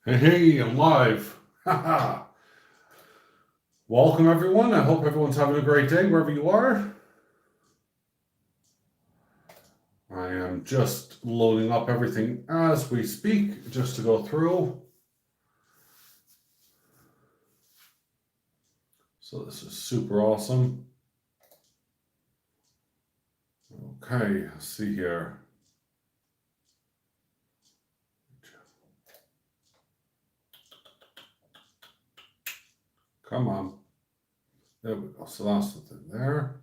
Hey, I'm live. Haha. Welcome, everyone. I hope everyone's having a great day wherever you are. I am just loading up everything as we speak, just to go through. So this is super awesome. Okay, let's see here. Come on. There we go. So that's the thing there.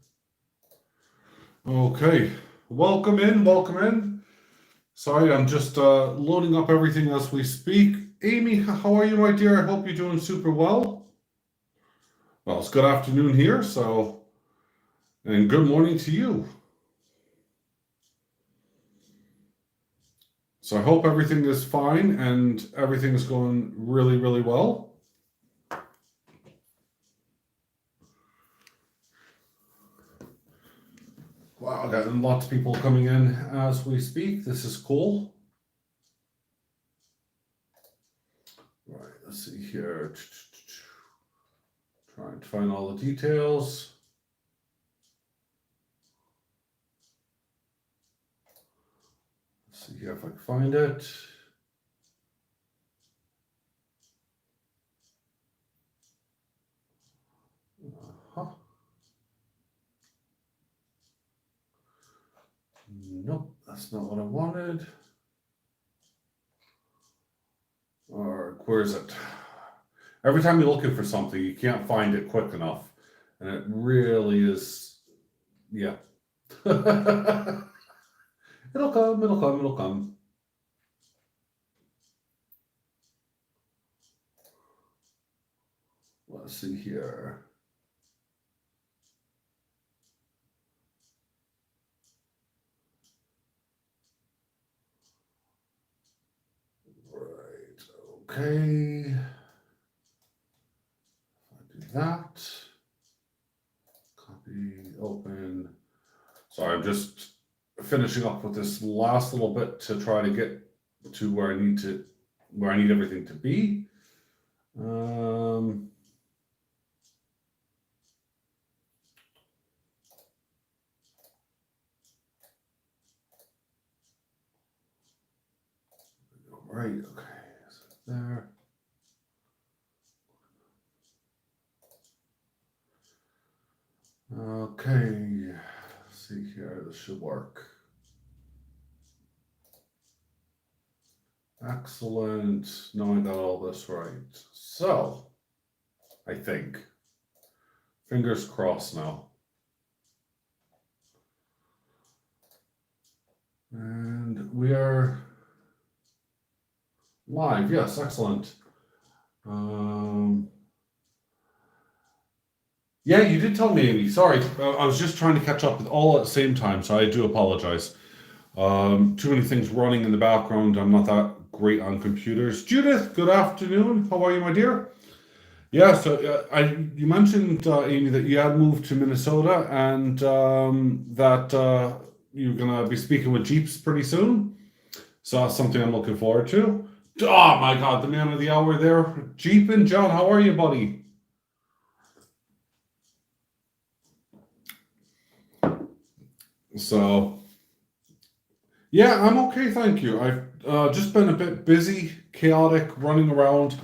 Okay, welcome in, welcome in. Sorry, I'm just loading up everything as we speak. Amy, how are you, my dear? I hope you're doing super well. Well, it's good afternoon here, and good morning to you. So I hope everything is fine and everything is going really, really well. Wow, getting lots of people coming in as we speak. This is cool. Right, let's see here. Trying to find all the details. Let's see here if I can find it. Uh-huh. Nope, that's not what I wanted. Or where is it? Every time you're looking for something, you can't find it quick enough. And it really is, yeah. It'll come, it'll come, it'll come. Let's see here. Right, okay. I do that. Copy, open. So I'm just finishing up with this last little bit to try to get to where I need everything to be. Right, okay, so there. Okay, let's see here, this should work. Excellent. Now I got all this right. So, I think. Fingers crossed now. And we are live. Yes, excellent. Yeah, you did tell me, Amy. Sorry, I was just trying to catch up with all at the same time, so I do apologize. Too many things running in the background. I'm not that great on computers. Judith, good afternoon. How are you, my dear? Yeah, so you mentioned, Amy, that you had moved to Minnesota and that you're going to be speaking with Jeeps pretty soon. So that's something I'm looking forward to. Oh my God, the man of the hour there. Jeep and John, how are you, buddy? So, yeah, I'm okay, thank you. I've just been a bit busy, chaotic, running around.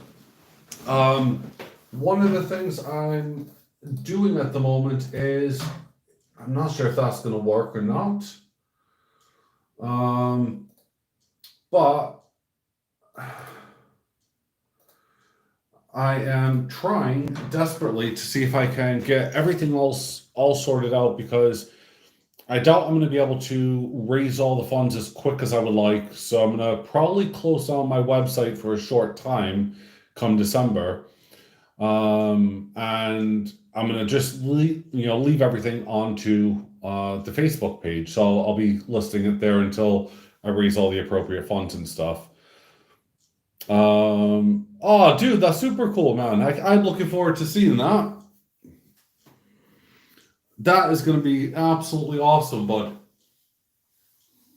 One of the things I'm doing at the moment is I'm not sure if that's going to work or not. But I am trying desperately to see if I can get everything else all sorted out because I doubt I'm going to be able to raise all the funds as quick as I would like. So I'm going to probably close down my website for a short time come December. And I'm going to just leave everything onto the Facebook page. So I'll be listing it there until I raise all the appropriate funds and stuff. Oh, dude, that's super cool, man. I'm looking forward to seeing that. That is going to be absolutely awesome, bud.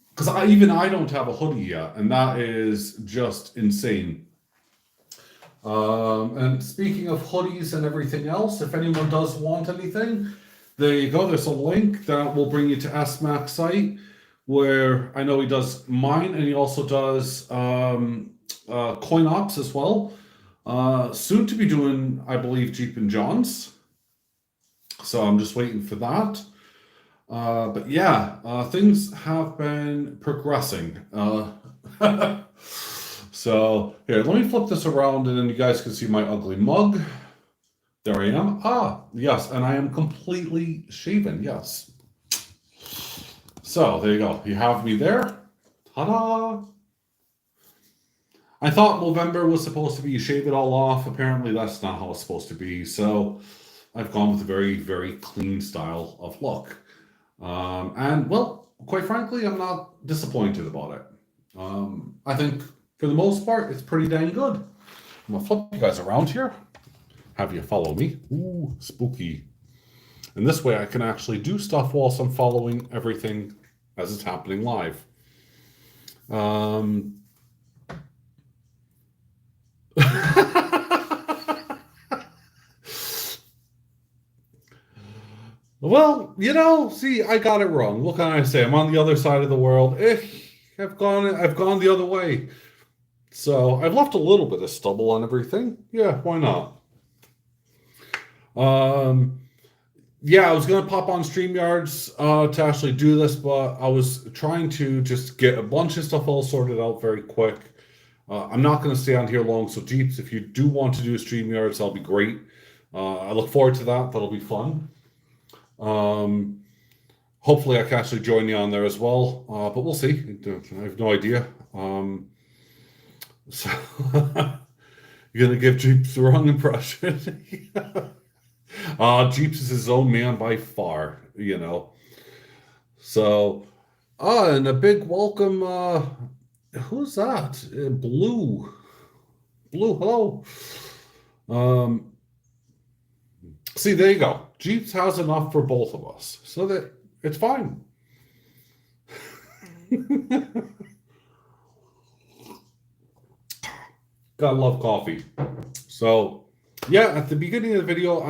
Because I don't have a hoodie yet, and that is just insane. And speaking of hoodies and everything else, if anyone does want anything, there you go. There's a link that will bring you to SMAC's site, where I know he does mine, and he also does coin ops as well. Soon to be doing, I believe, Jeep and John's. So I'm just waiting for that. But yeah, things have been progressing. So here, let me flip this around and then you guys can see my ugly mug. There I am. Ah, yes, and I am completely shaven, yes. So there you go. You have me there. Ta-da! I thought November was supposed to be you shave it all off. Apparently that's not how it's supposed to be. So I've gone with a very, very clean style of look. And well, quite frankly, I'm not disappointed about it. I think for the most part, it's pretty dang good. I'm gonna flip you guys around here, have you follow me. Ooh, spooky. And this way I can actually do stuff whilst I'm following everything as it's happening live. Well, see, I got it wrong. What can I say? I'm on the other side of the world. I've gone the other way. So I've left a little bit of stubble on everything. Yeah, why not? Yeah, I was gonna pop on StreamYards to actually do this, but I was trying to just get a bunch of stuff all sorted out very quick. I'm not gonna stay on here long, so Jeeps, if you do want to do a StreamYards, that'll be great. I look forward to that. That'll be fun. Hopefully I can actually join you on there as well, but we'll see. I have no idea. So you're gonna give Jeeps the wrong impression. Jeeps is his own man by far, So, and a big welcome. Who's that? Blue, hello. See, there you go. Jeeps has enough for both of us, so that it's fine. Gotta love coffee. So, yeah, at the beginning of the video,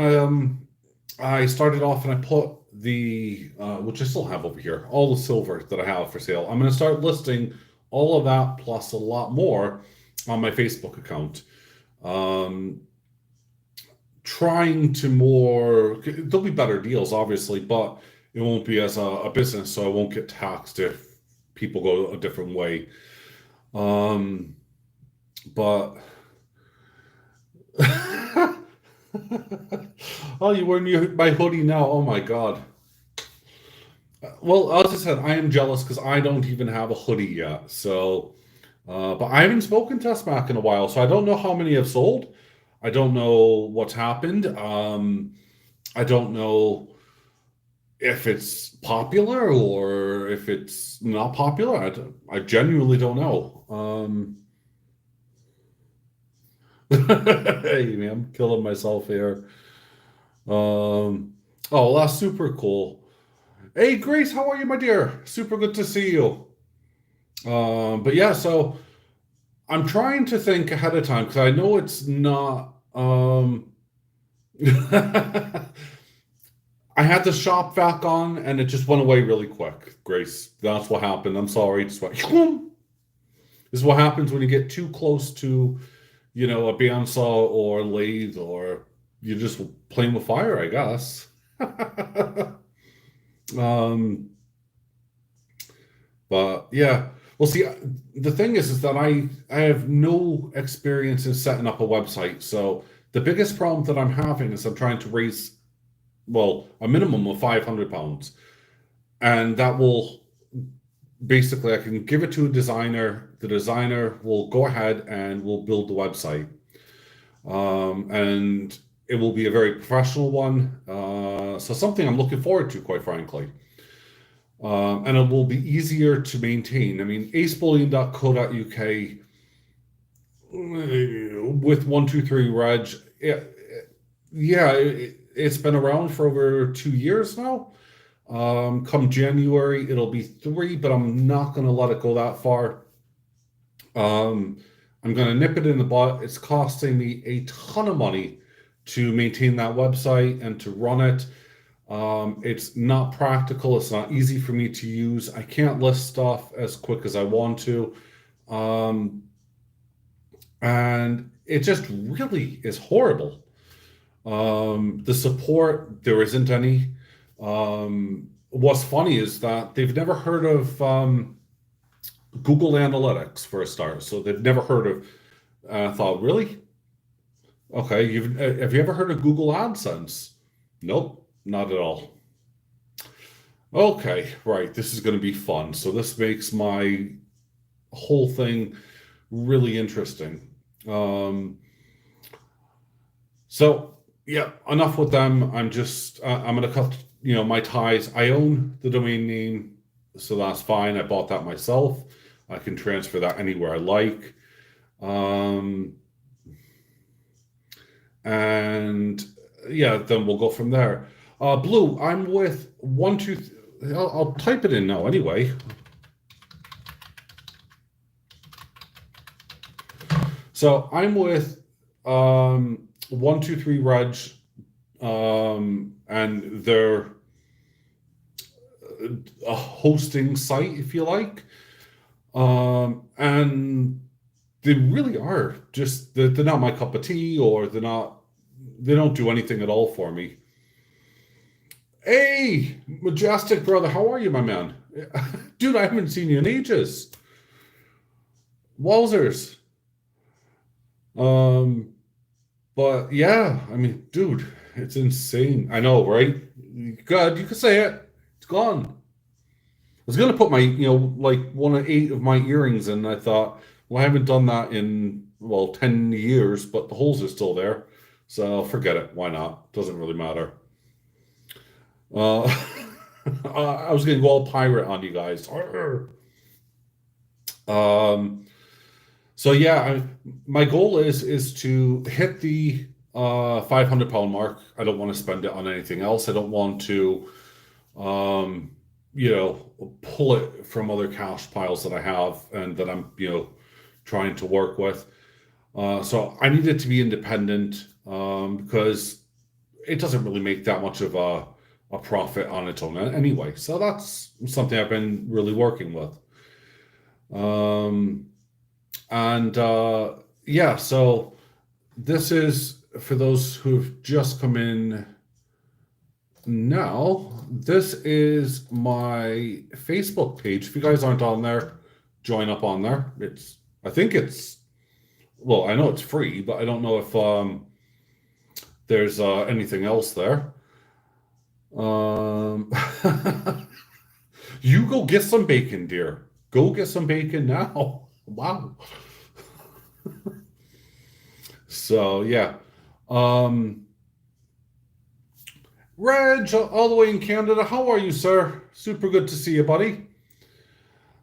I started off and I put the, which I still have over here, all the silver that I have for sale. I'm going to start listing all of that plus a lot more on my Facebook account. Trying to there'll be better deals, obviously, but it won't be as a business, so I won't get taxed if people go a different way. But oh, you're wearing my hoodie now. Oh my god. Well, as I said, I am jealous because I don't even have a hoodie yet. So, but I haven't spoken to SMAC in a while, so I don't know how many have sold. I don't know what's happened. I don't know if it's popular or if it's not popular. I genuinely don't know. Hey, man, I'm killing myself here. Oh, that's super cool. Hey, Grace, how are you, my dear? Super good to see you. But yeah, so I'm trying to think ahead of time because I know it's not. I had the shop vac on and it just went away really quick. Grace, that's what happened. I'm sorry. It just went. This is what happens when you get too close to, a bandsaw or lathe, or you're just playing with fire, I guess. But yeah. Well, see, the thing is that I have no experience in setting up a website. So the biggest problem that I'm having is I'm trying to raise, well, a minimum of £500. And that will basically, I can give it to a designer. The designer will go ahead and will build the website. And it will be a very professional one. So something I'm looking forward to, quite frankly. And it will be easier to maintain. I mean, AceBullion.co.uk with 123 Reg, it's been around for over 2 years now. Come January, it'll be 3, but I'm not going to let it go that far. I'm going to nip it in the butt. It's costing me a ton of money to maintain that website and to run it. It's not practical. It's not easy for me to use. I can't list stuff as quick as I want to. Um, and it just really is horrible. The support, there isn't any. What's funny is that they've never heard of Google Analytics for a start. So they've never heard of, I thought, really? Okay, have you ever heard of Google AdSense? Nope, not at all. Okay, right, this is going to be fun. So this makes my whole thing really interesting. Um, so yeah, enough with them. I'm gonna cut, my ties. I own the domain name, so that's fine. I bought that myself. I can transfer that anywhere I like. Um, and yeah, then we'll go from there. Blue, I'm with one, two, I'll type it in now anyway. So I'm with 123 Reg, and they're a hosting site, if you like. And they really are just they're not my cup of tea, or they don't do anything at all for me. Hey, Majestic brother, how are you, my man? Dude, I haven't seen you in ages. Wowzers. Um, but yeah, I mean, dude, it's insane. I know, right? God, you could say it. It's gone. I was gonna put my, like one of eight of my earrings in. I thought, well, I haven't done that in, well, 10 years, but the holes are still there. So forget it. Why not? Doesn't really matter. Uh, I was gonna go all pirate on you guys. Um, so yeah, my goal is to hit the 500 pound mark. I don't want to spend it on anything else. I don't want to um, pull it from other cash piles that I have and that I'm, trying to work with. So I need it to be independent, because it doesn't really make that much of a profit on its own anyway. So that's something I've been really working with. Um, and yeah, so this is for those who've just come in now. This is my Facebook page. If you guys aren't on there, join up on there. I think well, I know it's free, but I don't know if there's anything else there. Um, you go get some bacon, dear. Go get some bacon now. Wow. So yeah. Um, Reg, all the way in Canada. How are you, sir? Super good to see you, buddy.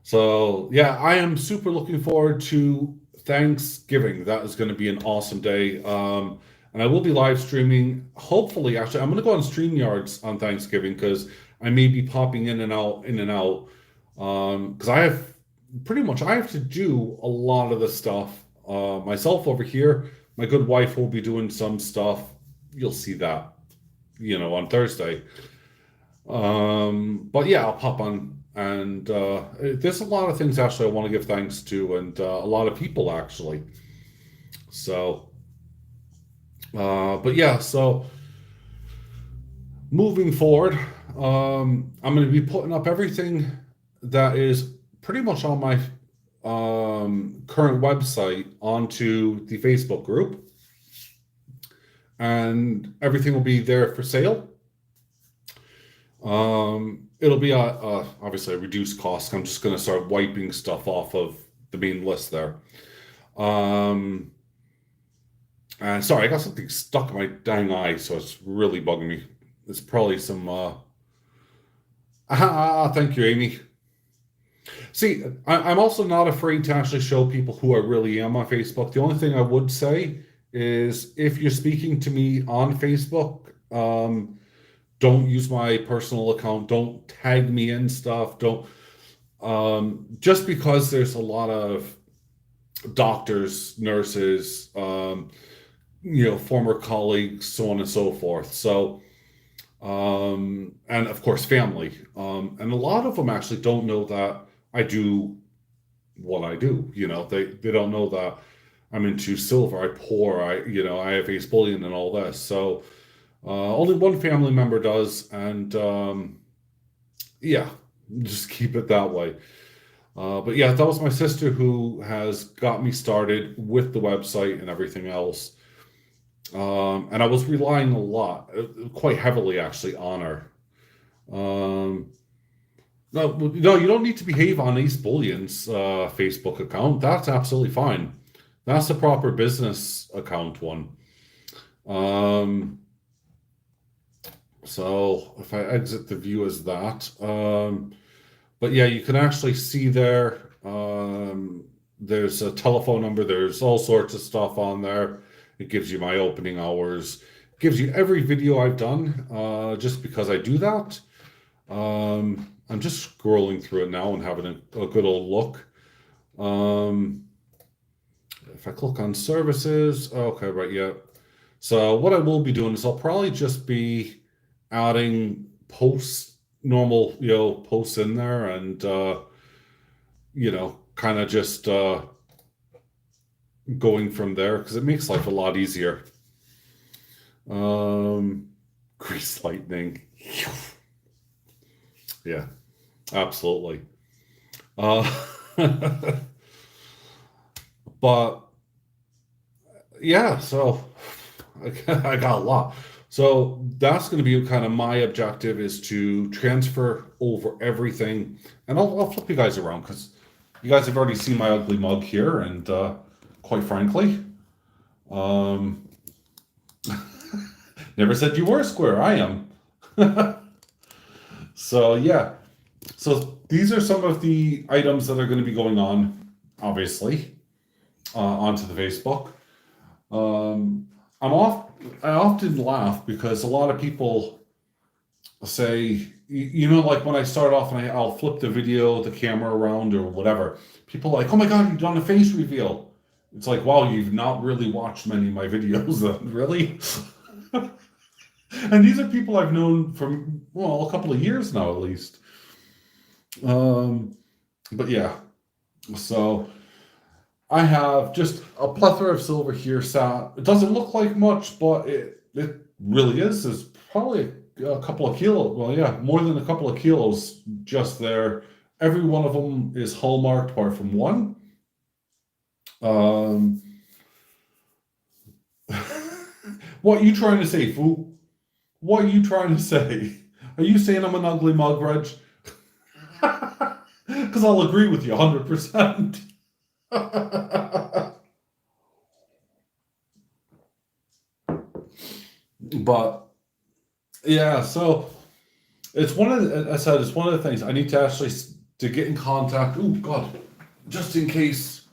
So yeah, I am super looking forward to Thanksgiving. That is going to be an awesome day. And I will be live streaming. Hopefully, actually, I'm going to go on StreamYards on Thanksgiving because I may be popping in and out, in and out. Because I have to do a lot of the stuff myself over here. My good wife will be doing some stuff. You'll see that, on Thursday. But yeah, I'll pop on. And there's a lot of things actually I want to give thanks to, and a lot of people actually. So, but yeah, so moving forward, I'm going to be putting up everything that is pretty much on my current website onto the Facebook group, and everything will be there for sale. It'll be obviously a reduced cost. I'm just going to start wiping stuff off of the main list there. And sorry, I got something stuck in my dang eye, so it's really bugging me. It's probably some. Thank you, Amy. See, I'm also not afraid to actually show people who I really am on Facebook. The only thing I would say is if you're speaking to me on Facebook, don't use my personal account. Don't tag me in stuff. Don't just because there's a lot of doctors, nurses, former colleagues, so on and so forth. So, and of course, family. And a lot of them actually don't know that I do what I do. They don't know that I'm into silver. I pour. I have AceBullion and all this. So only one family member does, and yeah, just keep it that way. But yeah, that was my sister who has got me started with the website and everything else. And I was relying a lot, quite heavily actually, on her. Um, no, you don't need to behave on Ace Bullion's Facebook account. That's absolutely fine. That's the proper business account one. Um, so if I exit the view as that, but yeah, you can actually see there. There's a telephone number. There's all sorts of stuff on there. It gives you my opening hours. Gives you every video I've done. Just because I do that. I'm just scrolling through it now and having a good old look. If I click on services, okay, right, yeah. So what I will be doing is I'll probably just be adding posts, normal, posts in there, and kind of just going from there because it makes life a lot easier. Um, Grease lightning, yeah, absolutely. Uh, but yeah, so I got a lot. So that's going to be kind of my objective is to transfer over everything, and I'll flip you guys around because you guys have already seen my ugly mug here, and quite frankly, um, never said you were square. I am. So yeah, so these are some of the items that are going to be going on, obviously, onto the Facebook. Um, I'm off. I often laugh because a lot of people say, like when I start off and I'll flip the video, the camera around or whatever. People are like, "Oh my God, you've done a face reveal." It's like, wow, you've not really watched many of my videos, then, really. And these are people I've known from a couple of years now, at least. Um, but yeah, so. I have just a plethora of silver here sat. It doesn't look like much, but it really is. There's probably a couple of kilos. Well, yeah, more than a couple of kilos just there. Every one of them is hallmarked apart from one. Um, what are you trying to say, fool? What are you trying to say? Are you saying I'm an ugly mug, Reg? Because I'll agree with you 100%. But yeah, so it's one of the, I said it's one of the things I need to actually to get in contact. Oh God, just in case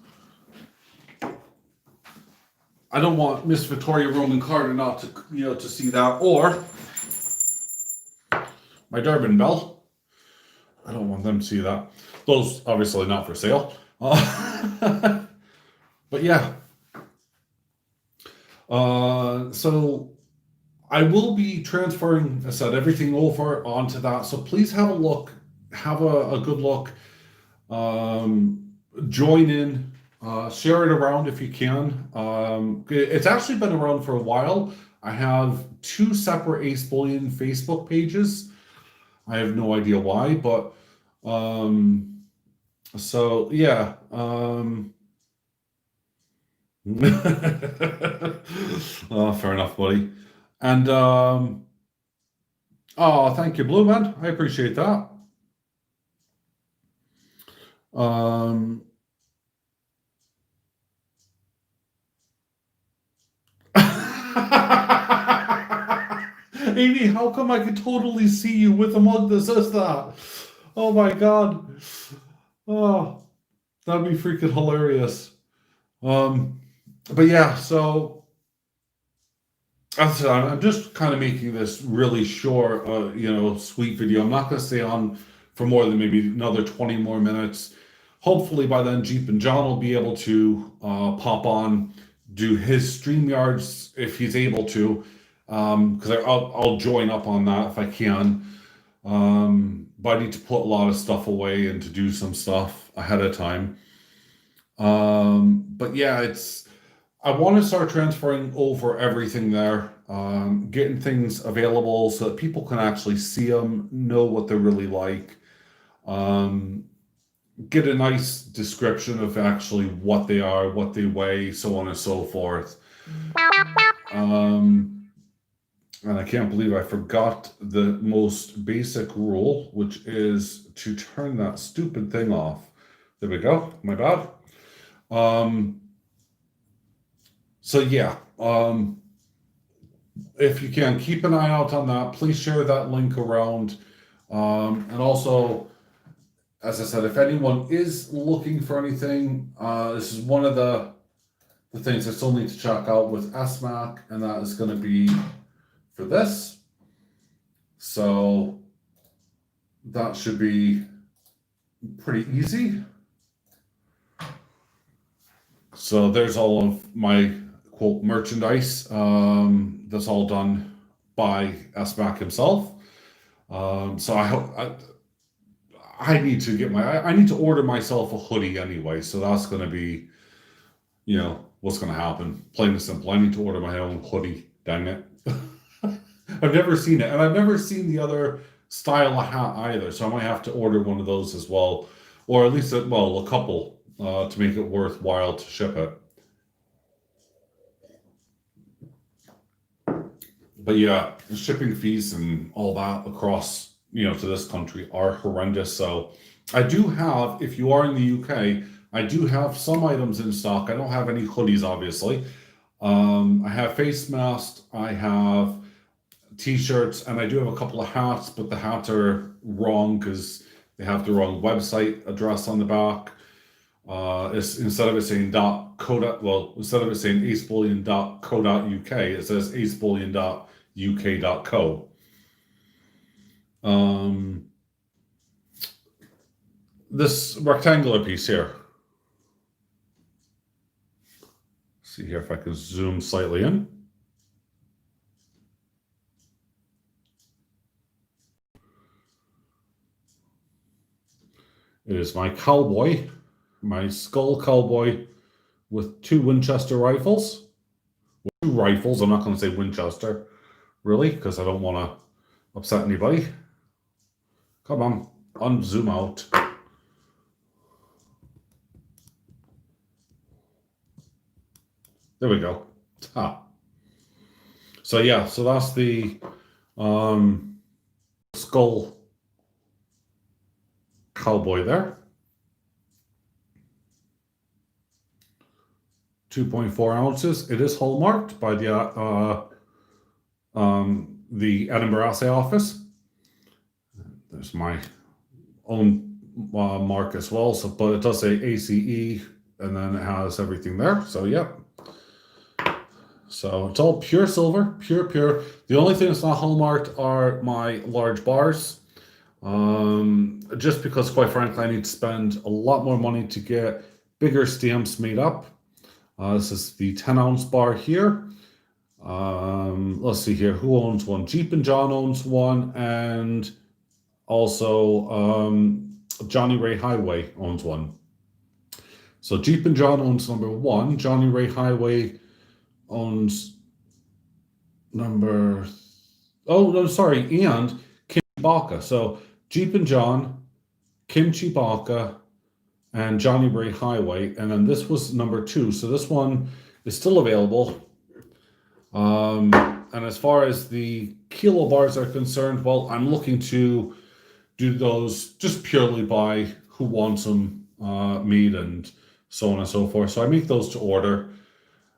I don't want Miss Victoria Roman Carter not to to see that, or my Durbin bell. I don't want them to see that. Those obviously not for sale. But yeah. So I will be transferring, I said, everything over onto that. So please have a look, have a good look. Join in, share it around if you can. It's actually been around for a while. I have two separate AceBullion Facebook pages. I have no idea why, but so yeah. Oh, fair enough, buddy. And oh, thank you, Blue Man. I appreciate that. Um, Amy, how come I could totally see you with a mug that says that? Oh my God. Oh, that'd be freaking hilarious. Um, but yeah, so as I said, I'm just kind of making this really short, sweet video. I'm not going to stay on for more than maybe another 20 more minutes. hopefully by then Jeep and John will be able to pop on, do his StreamYards if he's able to, because I'll join up on that if I can. But I need to put a lot of stuff away and to do some stuff ahead of time. But yeah, I want to start transferring over everything there, getting things available so that people can actually see them, know what they're really like, get a nice description of actually what they are, what they weigh, so on and so forth. And I can't believe I forgot the most basic rule, which is to turn that stupid thing off. There we go. My bad. So yeah, if you can, keep an eye out on that. Please share that link around. And also, as I said, if anyone is looking for anything, this is one of the things I still need to check out with SMAC, and that is going to be for this. So that should be pretty easy. So there's all of my quote merchandise. That's all done by SMAC himself. So I hope I need to get I need to order myself a hoodie anyway. So that's going to be, what's going to happen. Plain and simple. I need to order my own hoodie. Dang it. I've never seen it, and I've never seen the other style of hat either. So I might have to order one of those as well, or at least a couple to make it worthwhile to ship it. But yeah, the shipping fees and all that across, to this country are horrendous. So I do have, if you are in the UK, I do have some items in stock. I don't have any hoodies, obviously. I have face masks, I have t-shirts, and I do have a couple of hats, but the hats are wrong because they have the wrong website address on the back. Instead of it saying instead of it saying acebullion.co.uk, it says acebullion.uk.co. This rectangular piece here. See here if I can zoom slightly in. It is my cowboy, my skull cowboy with 2 Winchester rifles. 2 rifles, I'm not going to say Winchester, really, because I don't want to upset anybody. Come on, unzoom out. There we go. So yeah, so that's the skull cowboy there. 2.4 ounces. It is hallmarked by the Edinburgh Assay Office. There's my own mark as well. So, but it does say ACE, and then it has everything there. So yeah. So it's all pure silver, pure. The only thing that's not hallmarked are my large bars. Just because, quite frankly, I need to spend a lot more money to get bigger stamps made up. This is the 10-ounce bar here. Let's see here. Who owns one? Jeep and John owns one, and also Johnny Ray Highway owns one. So Jeep and John owns number 1. Johnny Ray Highway owns number... Oh, no, sorry. And Kim Chewbacca. So Jeep and John, Kim Chewbacca, and Johnny Ray Highway. And then this was number 2. So this one is still available. And as far as the kilo bars are concerned, well, I'm looking to do those just purely by who wants them made and so on and so forth. So I make those to order.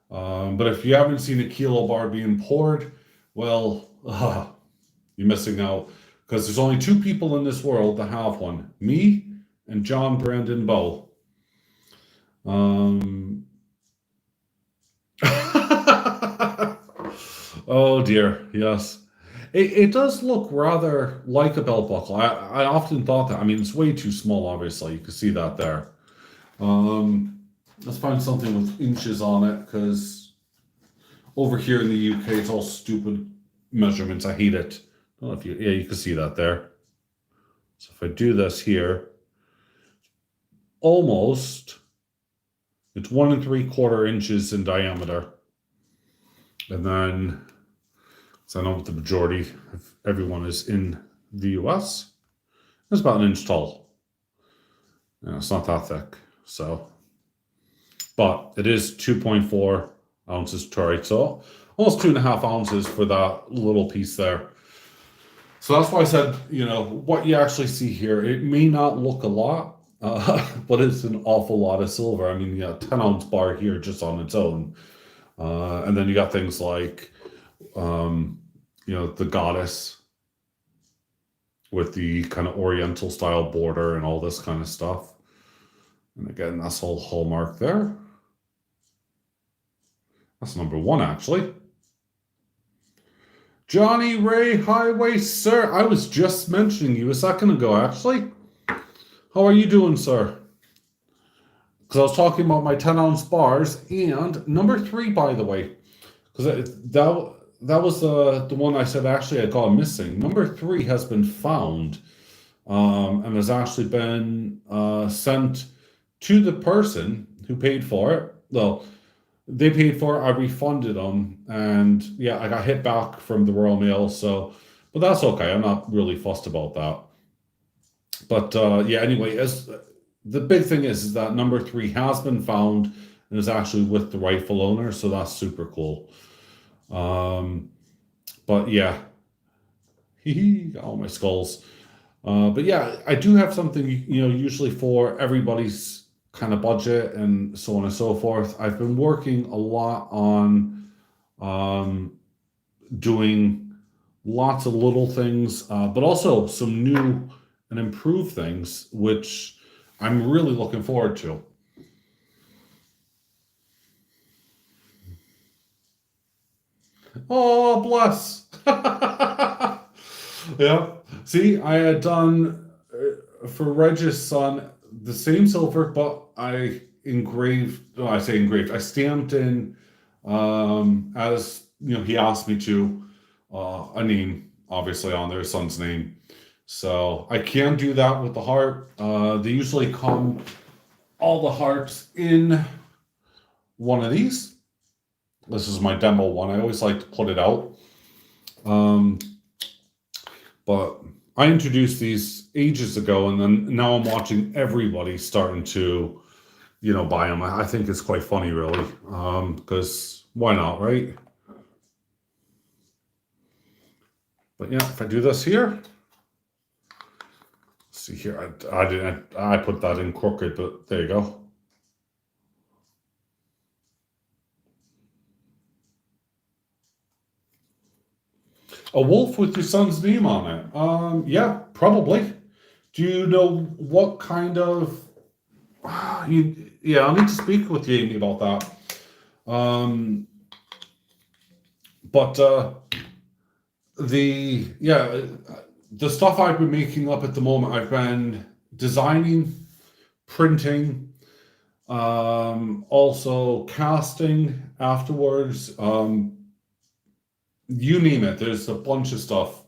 But if you haven't seen a kilo bar being poured, well, you're missing out, because there's only 2 people in this world that have one: me and John Brandon Bow. Oh dear, yes. It does look rather like a belt buckle. I often thought that. I mean, it's way too small, obviously. You can see that there. Let's find something with inches on it, because over here in the UK, it's all stupid measurements. I hate it. I don't know if you, yeah, you can see that there. So if I do this here, almost, it's 1 3/4 inches in diameter. And then, so I know what the majority of everyone is in the US, it's about 1 inch tall. It's not that thick. So, but it is 2.4 ounces troy. So almost 2.5 ounces for that little piece there. So that's why I said, what you actually see here, it may not look a lot, but it's an awful lot of silver. I mean, 10-ounce bar here just on its own. And then you got things like, the goddess with the kind of oriental style border and all this kind of stuff. And again, that's all hallmark there. That's number 1, actually. Johnny Ray Highway, sir. I was just mentioning you a second ago, actually. How are you doing, sir? Because I was talking about my 10-ounce bars, and number 3, by the way, because that was the one I said actually I got missing. Number 3 has been found, and has actually been sent to the person who paid for it. Well, they paid for it, I refunded them, and yeah, I got hit back from the Royal Mail, but that's okay. I'm not really fussed about that. But yeah, anyway, as the big thing is that number 3 has been found and is actually with the rightful owner, so that's super cool. But yeah, got all my skulls. But yeah, I do have something, usually for everybody's kind of budget and so on and so forth. I've been working a lot on doing lots of little things, but also some new and improved things, which I'm really looking forward to. Oh, bless. Yeah. See, I had done for Regis' son the same silver, but I stamped in, as he asked me to, a name obviously on their son's name. So I can do that with the heart. They usually come all the hearts in one of these. This is my demo one. I always like to put it out. But I introduced these ages ago, and then now I'm watching everybody starting to, buy them. I think it's quite funny, really, because why not, right? But yeah, if I do this here, see here, I put that in crooked, but there you go. A wolf with your son's name on it? Yeah, probably. Do you know what kind of? Yeah, I'll need to speak with you, Amy, about that. But the stuff I've been making up at the moment, I've been designing, printing, also casting afterwards. You name it. There's a bunch of stuff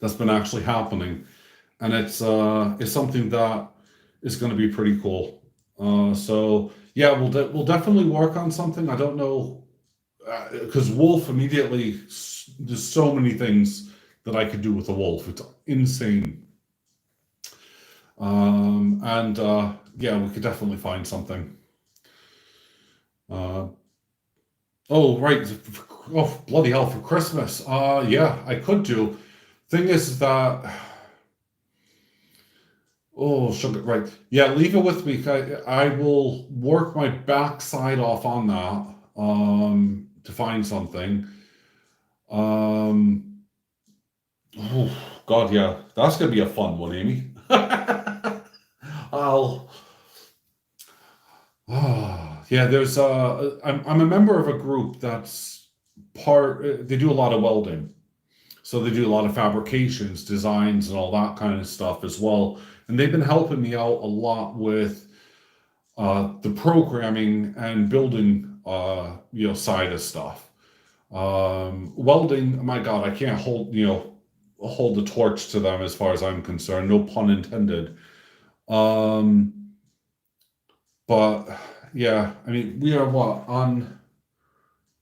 that's been actually happening, and it's something that is going to be pretty cool. So yeah, we'll definitely work on something. I don't know, because wolf immediately. There's so many things that I could do with a wolf. It's insane. And yeah, we could definitely find something. Oh, right. Oh, bloody hell, for Christmas. Yeah, I could do. Thing is that. Oh, sugar, right. Yeah, leave it with me. I will work my backside off on that, to find something. Oh, God, yeah. That's going to be a fun one, Amy. I'll. Yeah, there's I'm a member of a group that's they do a lot of welding. So they do a lot of fabrications, designs, and all that kind of stuff as well. And they've been helping me out a lot with the programming and building, side of stuff. Welding, my God, I can't hold the torch to them as far as I'm concerned. No pun intended. Um, but yeah, I mean, we are what on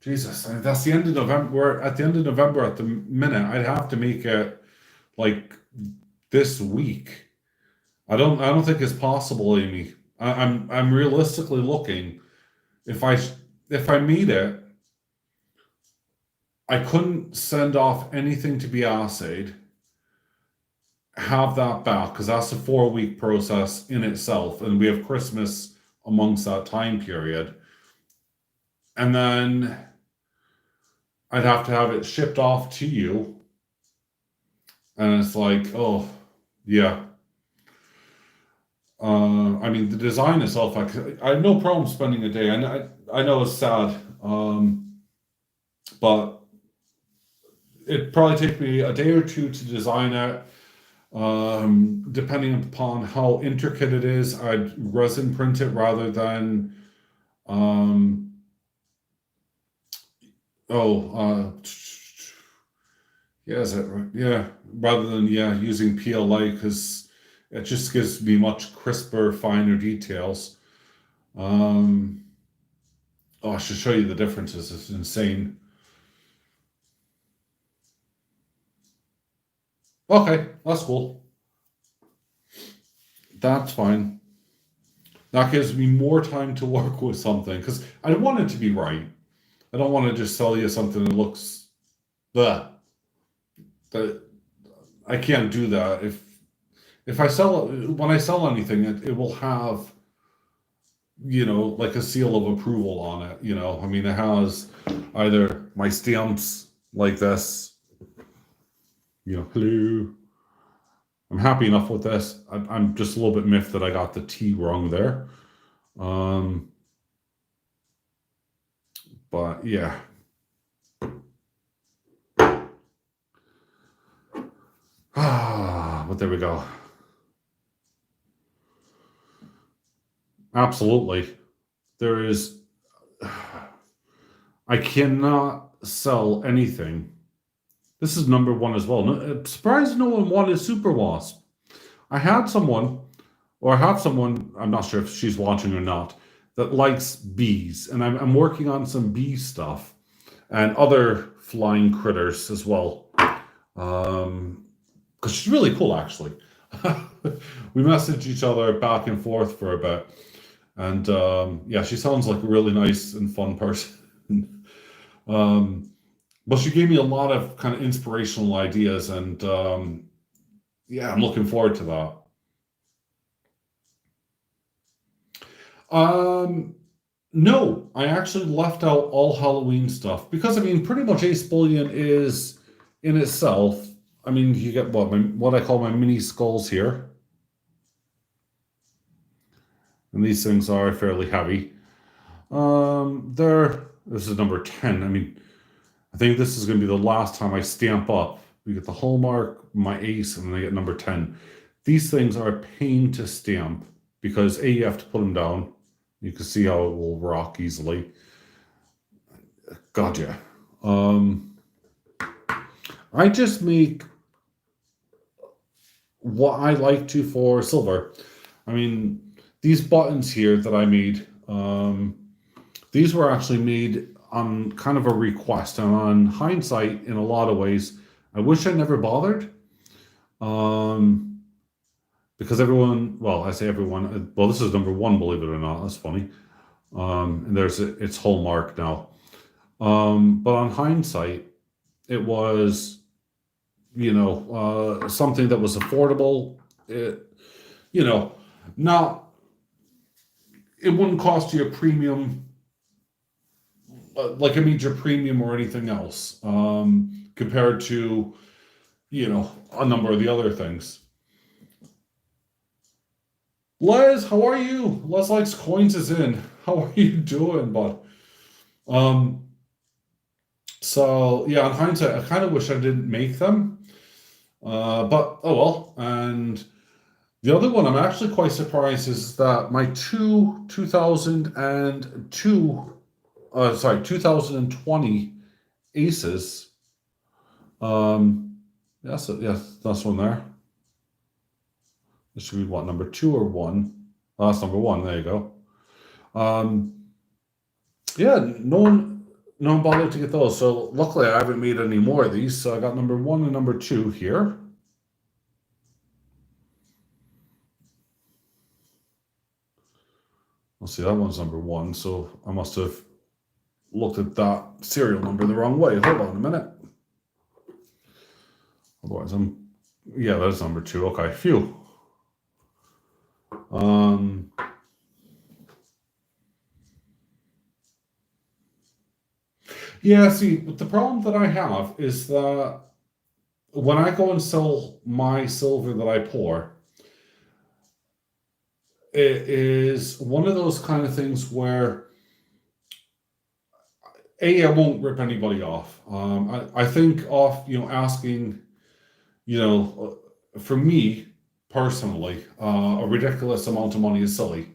Jesus? I mean, that's the end of November. We're at the end of November at the minute. I'd have to make it like this week. I don't think it's possible, Amy. I'm realistically looking. If I if I meet it, I couldn't send off anything to be assayed, have that back, because that's a 4 week process in itself, and we have Christmas amongst that time period. And then I'd have to have it shipped off to you. And it's like, oh, yeah. I mean, the design itself, I have no problem spending a day. And I know it's sad, but it'd probably take me a day or two to design it. Depending upon how intricate it is, I'd resin print it rather than, yeah, is it right? Yeah, rather than using PLA because it just gives me much crisper, finer details. Um, I should show you the differences. It's insane. Okay, that's cool. That's fine. That gives me more time to work with something because I want it to be right. I don't want to just sell you something that looks bleh. That I can't do that. If I sell when I sell anything, it will have like a seal of approval on it. I mean, it has either my stamps like this. Hello. I'm happy enough with this. I'm just a little bit miffed that I got the T wrong there. Um, but yeah. But there we go. Absolutely. There is. I cannot sell anything. This is number one as well. No, surprised no one wanted Super Wasp. I had someone, or I have someone, I'm not sure if she's watching or not, that likes bees. And I'm working on some bee stuff and other flying critters as well. Because she's really cool, actually. We message each other back and forth for a bit. And she sounds like a really nice and fun person. But she gave me a lot of kind of inspirational ideas, and I'm looking forward to that. No, I actually left out all Halloween stuff because I mean, pretty much AceBullion is in itself. I mean, you get what I call my mini skulls here, and these things are fairly heavy. This is number 10. I mean, I think this is going to be the last time I stamp up. We get the hallmark, my ace, and then I get number 10. These things are a pain to stamp because you have to put them down. You can see how it will rock easily. Gotcha. I just make what I like to for silver. I mean, these buttons here that I made, these were actually made on kind of a request, and on hindsight, in a lot of ways, I wish I never bothered. Because everyone, well, I say everyone, well, this is number one, believe it or not. That's funny. And it's hallmark now. But on hindsight, it was, something that was affordable. It wouldn't cost you a premium, like a major premium or anything else, compared to, a number of the other things. Les, how are you? Les likes coins is in. How are you doing, bud? So yeah, in hindsight, I kind of wish I didn't make them. But oh well. And The other one I'm actually quite surprised is that my two 2002, 2020 Aces. Yes, that's one there. This should be what, number two or one? Oh, that's number one. There you go. Um, yeah, no one bothered to get those. So luckily, I haven't made any more of these. So I got number one and number two here. Let's see, that one's number one. So I must have looked at that serial number the wrong way. Hold on a minute. Otherwise, yeah, that's number two. Okay, phew. Yeah, see, but the problem that I have is that when I go and sell my silver that I pour, it is one of those kind of things where I won't rip anybody off. I think off, asking, for me personally, a ridiculous amount of money is silly.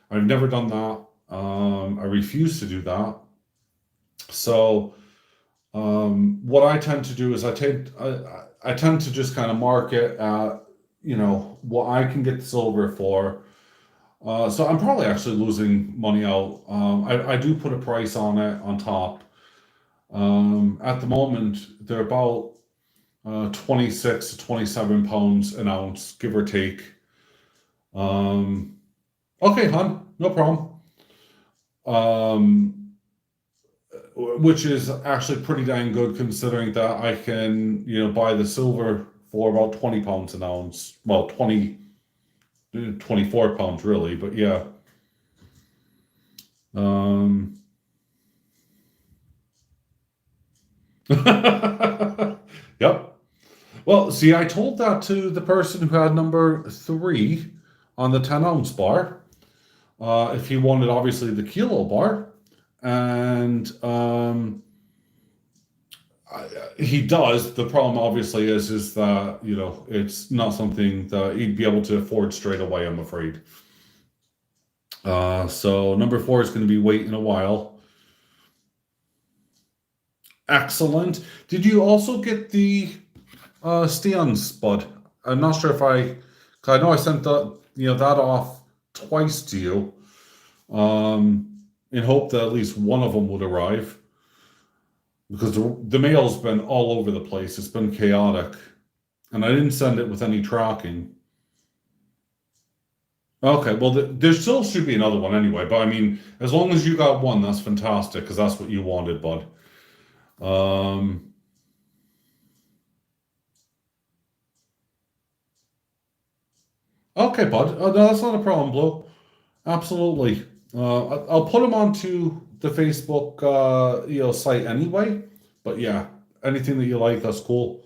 I've never done that. I refuse to do that. So, what I tend to do is I tend to just kind of market at, what I can get the silver for. So I'm probably actually losing money out. I do put a price on it on top. At the moment, they're about 26 to 27 pounds an ounce, give or take. Um, okay, hon, no problem. Um, which is actually pretty dang good considering that I can, buy the silver for about 20 pounds an ounce. Well, 24 pounds really, but yeah. Um, yep. Well, see, I told that to the person who had number three on the 10-ounce bar. If he wanted, obviously, the kilo bar. And he does. The problem, obviously, is that, it's not something that he'd be able to afford straight away, I'm afraid. So number four is going to be waiting a while. Excellent. Did you also get the stands, bud? I'm not sure if 'cause I know I sent that off twice to you, in hope that at least one of them would arrive, because the mail's been all over the place. It's been chaotic, and I didn't send it with any tracking. Okay, well, there still should be another one anyway, but I mean, as long as you got one, that's fantastic, because that's what you wanted, bud. Um, okay, bud. No, that's not a problem, Blue. Absolutely. I'll put them onto the Facebook, site anyway. But yeah, anything that you like, that's cool.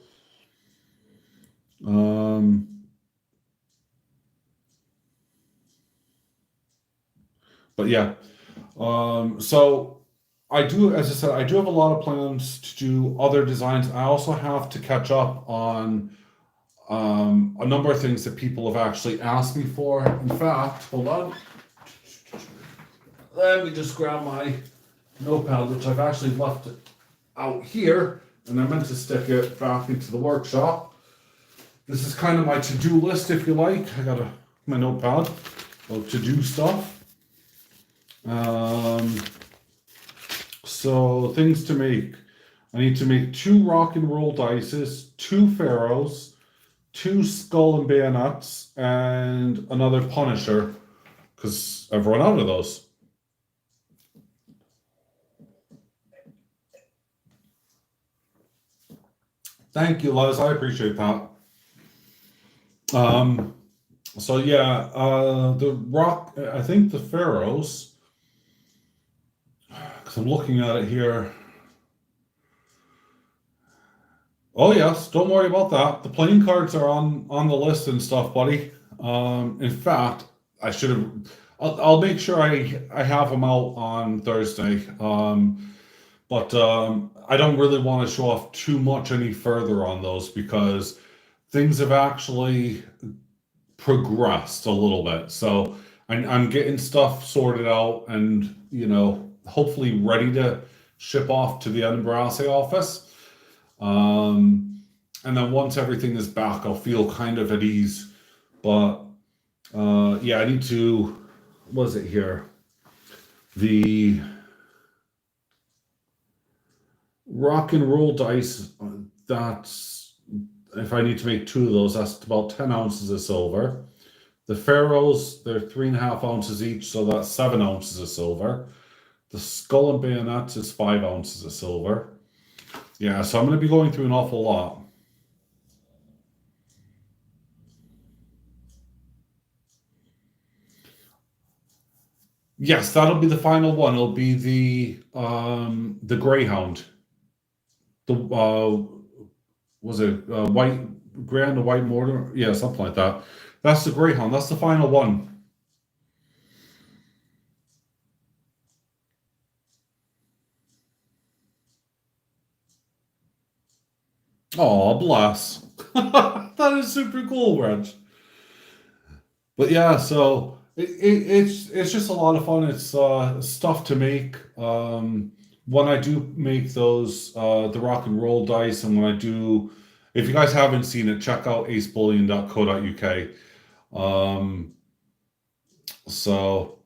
Um, but yeah, so I do, as I said, I do have a lot of plans to do other designs. I also have to catch up on a number of things that people have actually asked me for. In fact, hold on. Let me just grab my notepad, which I've actually left out here, and I meant to stick it back into the workshop. This is kind of my to-do list, if you like. I got my notepad of to-do stuff. So things to make. I need to make 2 rock and roll dices, 2 pharaohs, 2 skull and bayonets, and another punisher, because I've run out of those. Thank you, Les. I appreciate that. So yeah, the rock. I think the pharaohs. Because I'm looking at it here. Oh yes, don't worry about that. The playing cards are on the list and stuff, buddy. In fact, I should have. I'll make sure I have them out on Thursday. But I don't really want to show off too much any further on those because things have actually progressed a little bit. So I'm getting stuff sorted out and, hopefully ready to ship off to the Edinburgh assay office. And then once everything is back, I'll feel kind of at ease. But yeah, I need to, what is it here? The rock and roll dice, that's, if I need to make 2 of those, that's about 10 ounces of silver. The Pharaohs, they're 3.5 ounces each, so that's 7 ounces of silver. The skull and bayonets is 5 ounces of silver. Yeah, so I'm going to be going through an awful lot. Yes, that'll be the final one. It'll be the Greyhound. The was it white grand, the white mortar? Yeah, something like that. That's the Greyhound. That's the final one. Oh, bless. That is super cool, Reg. But yeah, so it's just a lot of fun. It's stuff to make. When I do make those the rock and roll dice, and when I do, if you guys haven't seen it, check out acebullion.co.uk. So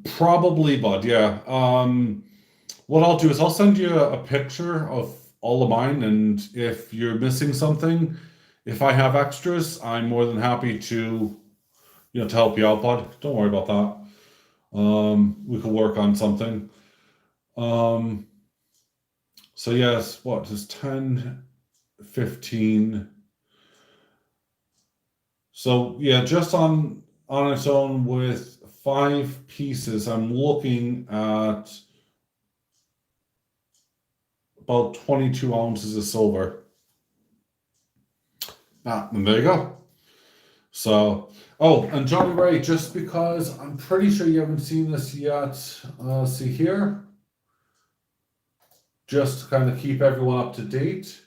probably, bud, yeah. What I'll do is I'll send you a picture of all of mine, and if you're missing something, if I have extras, I'm more than happy to, to help you out, bud. Don't worry about that. We could work on something. So yes, what is 10, 15? So yeah, just on its own with 5 pieces, I'm looking at about 22 ounces of silver. And there you go. So, oh, and Johnny Ray, just because I'm pretty sure you haven't seen this yet, see here, just to kind of keep everyone up to date.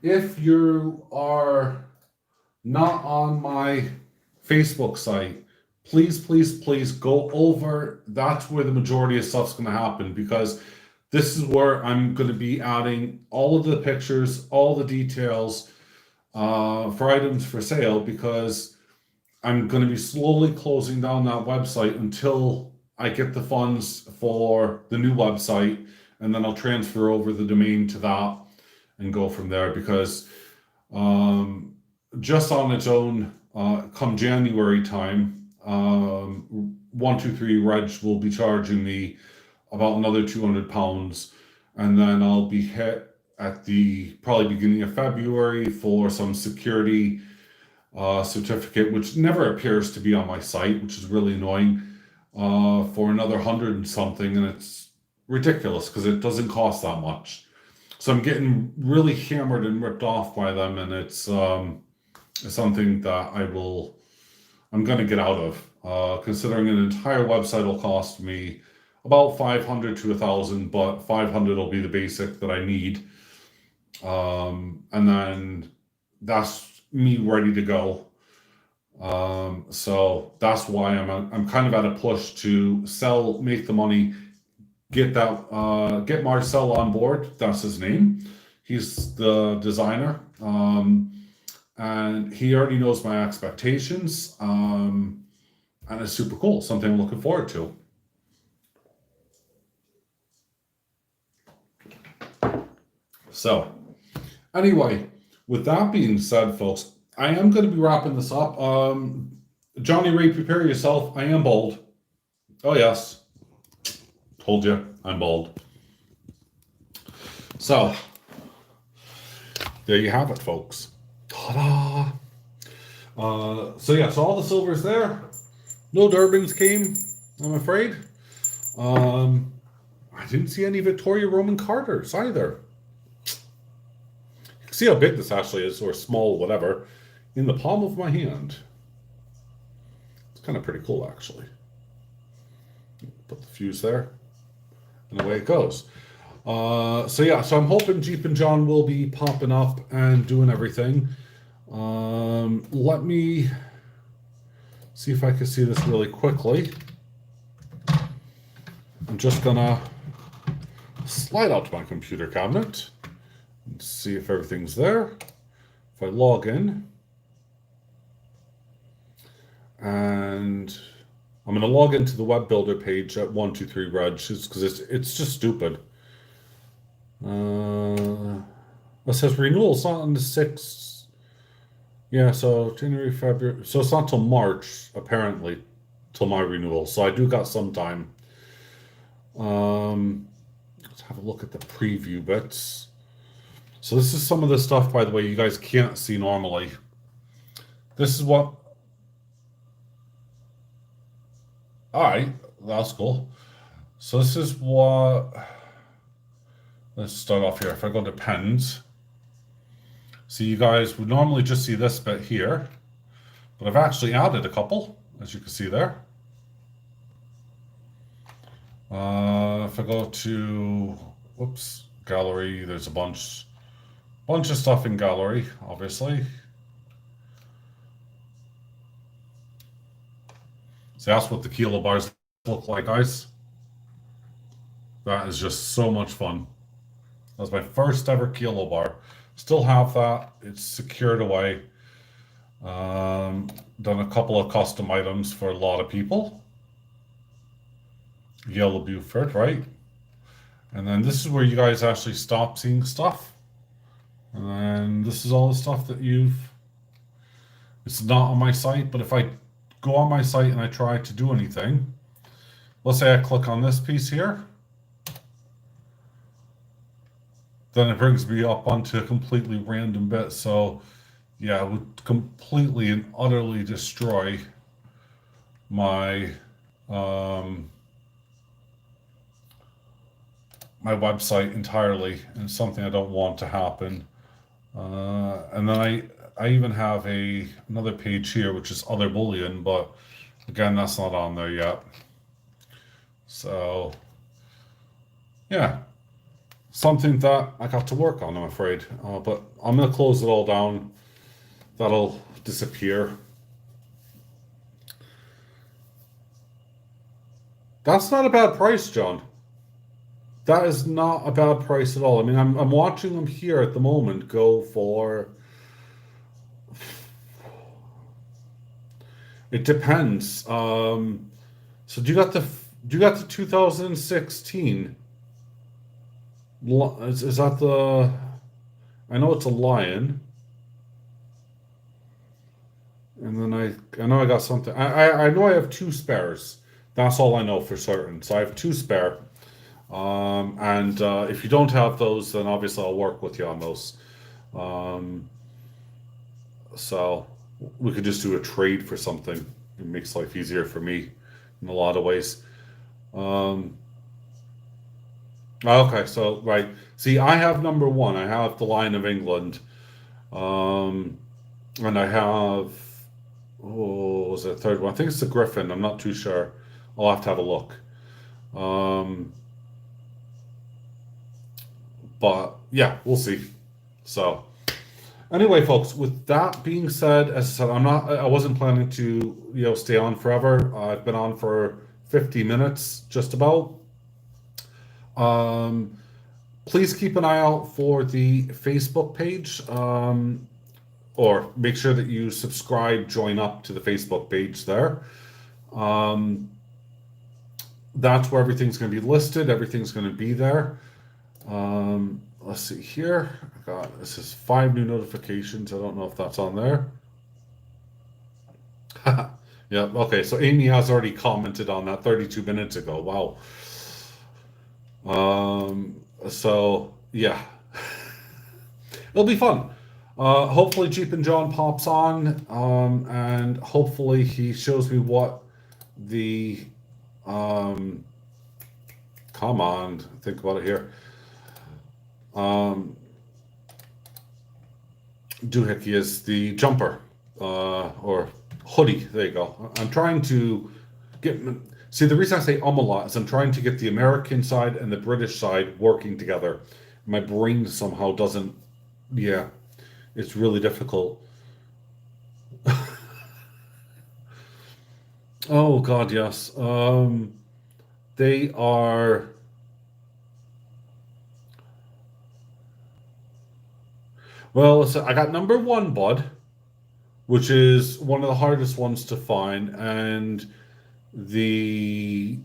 If you are not on my Facebook site, please go over. That's where the majority of stuff's going to happen, because this is where I'm going to be adding all of the pictures, all the details for items for sale, because I'm going to be slowly closing down that website until I get the funds for the new website, and then I'll transfer over the domain to that and go from there, because just on its own, come January time, 123 Reg will be charging me about another £200, and then I'll be hit at the probably beginning of February for some security certificate, which never appears to be on my site, which is really annoying, for another 100 and something, and it's ridiculous because it doesn't cost that much. So I'm getting really hammered and ripped off by them, and it's something that I'm going to get out of, considering an entire website will cost me about 500 to 1,000, but 500 will be the basic that I need. And then that's me ready to go. So that's why I'm kind of at a push to sell, make the money, get Marcel on board. That's his name. He's the designer. And he already knows my expectations. And it's super cool. Something I'm looking forward to. So anyway, with that being said, folks, I am going to be wrapping this up. Johnny Ray, prepare yourself. I am bald. Oh, yes. Told you, I'm bald. So, there you have it, folks. Ta-da! So yeah, so all the silver's there. No Durbins came, I'm afraid. I didn't see any Victoria Roman Carters either. You can see how big this actually is, or small, whatever, in the palm of my hand. It's kind of pretty cool, actually. Put the fuse there, and away it goes. So yeah, so I'm hoping Jeep and John will be popping up and doing everything. Let me see if I can see this really quickly. I'm just gonna slide out to my computer cabinet and see if everything's there. If I log in, and I'm gonna log into the web builder page at 123reg because it's just stupid. It says renewal's not on the 6th. Yeah, so January, February. So it's not till March, apparently, till my renewal. So I do got some time. Let's have a look at the preview bits. So this is some of the stuff, by the way, you guys can't see normally. This is what... All right, that's cool. So this is what... Let's start off here. If I go to pens, so you guys would normally just see this bit here, but I've actually added a couple, as you can see there. If I go to, whoops, gallery, there's a bunch of stuff in gallery, obviously. So that's what the kilobars look like, guys. That is just so much fun. That was my first ever kilobar. Still have that. It's secured away. Done a couple of custom items for a lot of people. Yellow Buford, right? And then this is where you guys actually stop seeing stuff. And then this is all the stuff that it's not on my site, but if I go on my site and I try to do anything, let's say I click on this piece here, then it brings me up onto a completely random bit. So yeah, it would completely and utterly destroy my my website entirely, and something I don't want to happen. And then I even have another page here, which is AceBullion, but again, that's not on there yet. So yeah, something that I got to work on, I'm afraid. But I'm gonna close it all down. That'll disappear. That's not a bad price, John. That is not a bad price at all. I mean, I'm watching them here at the moment go for... It depends. So do you got the 2016? Is that the... I know it's a lion. And then I know I got something. I know I have two spares. That's all I know for certain. So I have two spare. And if you don't have those, then obviously I'll work with you on those. So we could just do a trade for something. It makes life easier for me in a lot of ways. Okay, so right. See, I have number one. I have the Lion of England. And I have, oh, what was it, third one? I think it's the Griffin. I'm not too sure. I'll have to have a look. But yeah, we'll see. So anyway, folks, with that being said, as I said, I wasn't planning to, stay on forever. I've been on for 50 minutes, just about. Please keep an eye out for the Facebook page, or make sure that you subscribe, join up to the Facebook page there. That's where everything's going to be listed. Everything's going to be there. Let's see here. This is 5 new notifications. I don't know if that's on there. Yeah, okay. So Amy has already commented on that 32 minutes ago. Wow. So yeah, it'll be fun. Hopefully Jeep and John pops on, and hopefully he shows me what the, come on, think about it here. Doohickey is the jumper, or hoodie. There you go. I'm trying to get See, the reason I say a lot is I'm trying to get the American side and the British side working together. My brain somehow doesn't, yeah, it's really difficult. Oh God, yes. They are, well, so I got number one, bud, which is one of the hardest ones to find, and the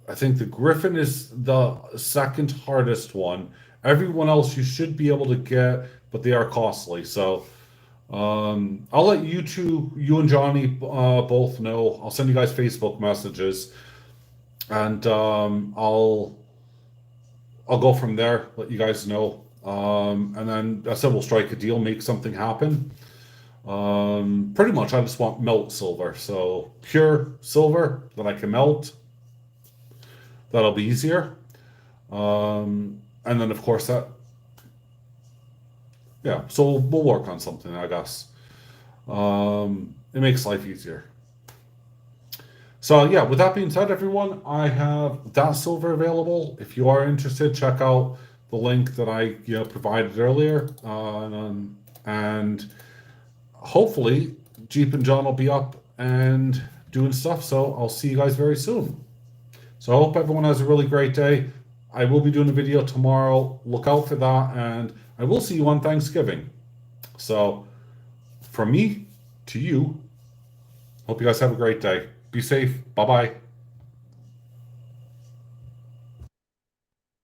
I think the Griffin is the second hardest one. Everyone else you should be able to get, but they are costly. So I'll let you two, you and Johnny, both know. I'll send you guys Facebook messages, and I'll go from there. Let you guys know, and then I said we'll strike a deal, make something happen. Pretty much, I just want melt silver, so pure silver that I can melt. That'll be easier. And then of course that, yeah. So we'll work on something, I guess. It makes life easier. So yeah, with that being said, everyone, I have that silver available. If you are interested, check out the link that I provided earlier, and hopefully Jeep and John will be up and doing stuff. So I'll see you guys very soon. So I hope everyone has a really great day. I will be doing a video tomorrow. Look out for that, and I will see you on Thanksgiving. So from me to you, hope you guys have a great day. Be safe. Bye bye.